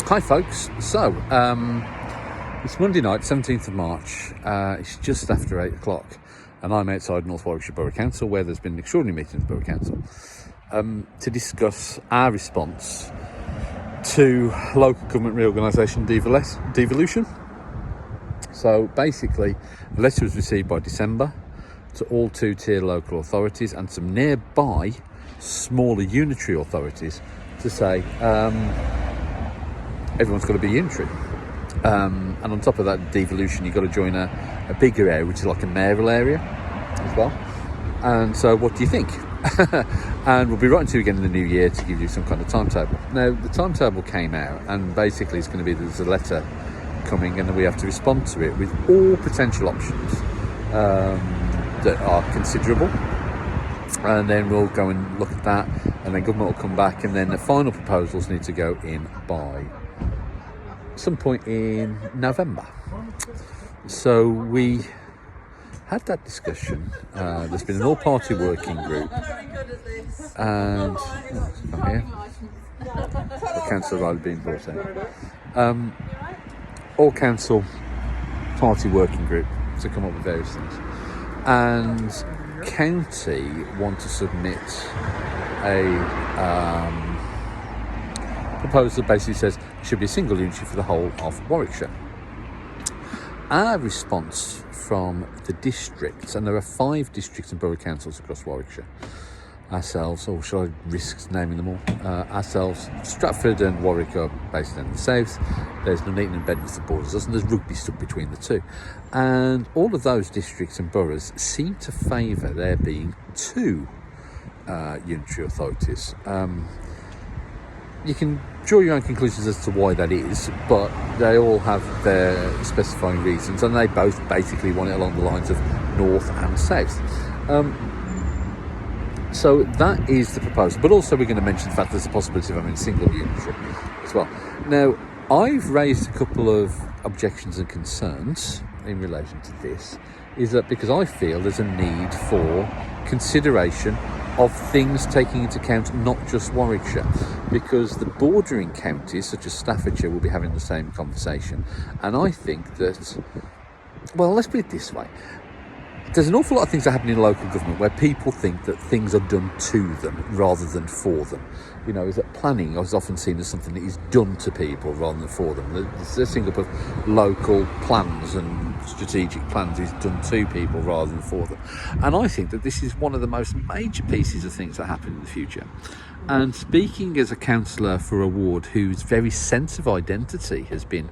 Hi folks, so it's Monday night, 17th of March, it's just after 8 o'clock and I'm outside North Warwickshire Borough Council where there's been an extraordinary meeting of the Borough Council to discuss our response to local government reorganisation devolution. So basically, a letter was received by December to all two-tier local authorities and some nearby smaller unitary authorities to say everyone's got to be unitary. And on top of that devolution, you've got to join a bigger area, which is like a mayoral area as well. And so what do you think? And we'll be writing to you again in the new year to give you some kind of timetable. Now, the timetable came out and basically it's going to be there's a letter coming and then we have to respond to it with all potential options that are considerable. And then we'll go and look at that and then government will come back and then the final proposals need to go in by some point in November. So we had that discussion. There's been an all-party working group and the council rather being brought in. All council party working group to come up with various things. And county want to submit a proposal that basically says it should be a single unitary for the whole of Warwickshire. Our response from the districts, and there are 5 districts and borough councils across Warwickshire, ourselves, or shall I risk naming them all? Ourselves, Stratford and Warwick are based in the south. There's Nuneaton and Bedworth that borders us, and there's Rugby stuck between the two. And all of those districts and boroughs seem to favour there being 2 unitary authorities. You can draw your own conclusions as to why that is, but they all have their specifying reasons, and they both basically want it along the lines of north and south. So that is the proposal, but also we're going to mention the fact there's a possibility of having a single unitary as well. Now, I've raised a couple of objections and concerns in relation to this, is that because I feel there's a need for consideration of things taking into account not just Warwickshire, because the bordering counties such as Staffordshire will be having the same conversation. And I think that, well, let's put it this way. There's an awful lot of things that happen in local government where people think that things are done to them rather than for them. You know, is that planning is often seen as something that is done to people rather than for them. The setting up of local plans and strategic plans is done to people rather than for them. And I think that this is one of the most major pieces of things that happen in the future. And speaking as a councillor for a ward whose very sense of identity has been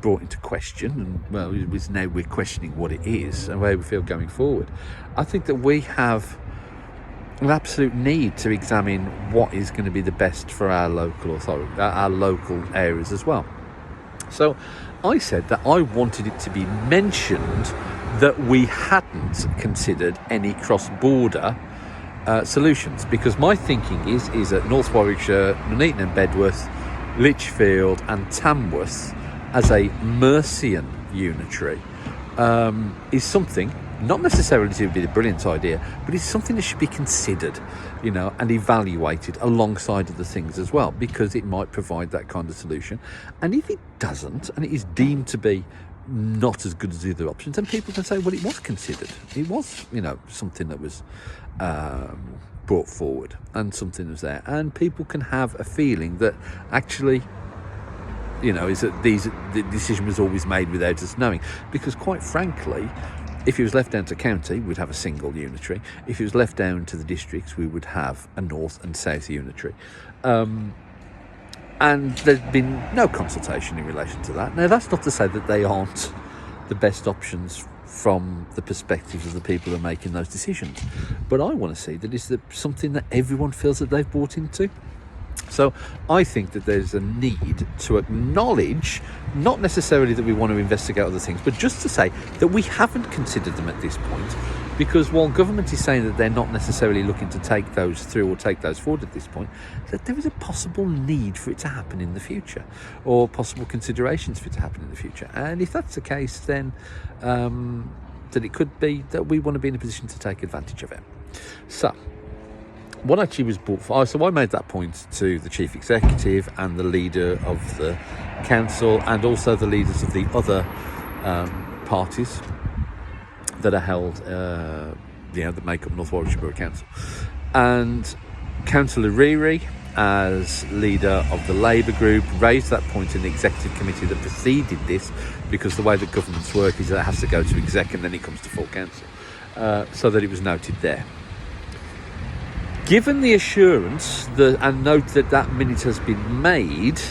brought into question, and well, now we're questioning what it is and where we feel going forward, I think that we have an absolute need to examine what is going to be the best for our local authority, our local areas as well. So I said that I wanted it to be mentioned that we hadn't considered any cross-border solutions, because my thinking is that North Warwickshire, Nuneaton and Bedworth, Lichfield and Tamworth as a Mercian unitary is something, not necessarily to be the brilliant idea, but it's something that should be considered, you know, and evaluated alongside of the things as well, because it might provide that kind of solution. And if it doesn't, and it is deemed to be not as good as the other options, then people can say, well, it was considered. It was, you know, something that was brought forward and something was there. And people can have a feeling that actually, you know, is that the decision was always made without us knowing. Because quite frankly, if it was left down to county, we'd have a single unitary. If it was left down to the districts, we would have a north and south unitary. And there's been no consultation in relation to that. Now, that's not to say that they aren't the best options from the perspective of the people who are making those decisions. But I want to see that it's something that everyone feels that they've bought into. So I think that there's a need to acknowledge, not necessarily that we want to investigate other things, but just to say that we haven't considered them at this point, because while government is saying that they're not necessarily looking to take those through or take those forward at this point, that there is a possible need for it to happen in the future, or possible considerations for it to happen in the future. And if that's the case, then that it could be that we want to be in a position to take advantage of it. So what actually was brought for, so I made that point to the chief executive and the leader of the council and also the leaders of the other parties that are held, that make up North Warwickshire Borough Council. And Councillor Reary, as leader of the Labour group, raised that point in the executive committee that preceded this, because the way that governments work is that it has to go to exec and then it comes to full council, so that it was noted there. Given the assurance and note that that minute has been made,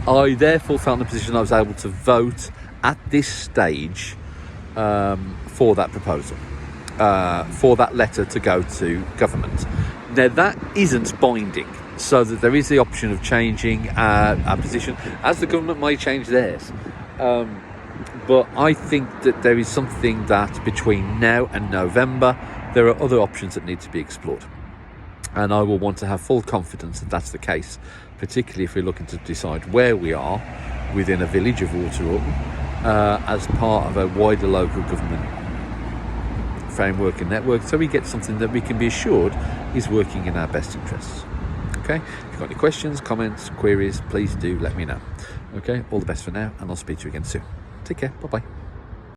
I therefore felt in a position I was able to vote at this stage for that proposal, for that letter to go to government. Now, that isn't binding, so that there is the option of changing our position, as the government may change theirs. But I think that there is something that between now and November, there are other options that need to be explored. And I will want to have full confidence that that's the case, particularly if we're looking to decide where we are within a village of Waterhall as part of a wider local government framework and network, so we get something that we can be assured is working in our best interests. Okay, if you've got any questions, comments, queries, please do let me know. Okay, all the best for now, and I'll speak to you again soon. Take care, bye-bye.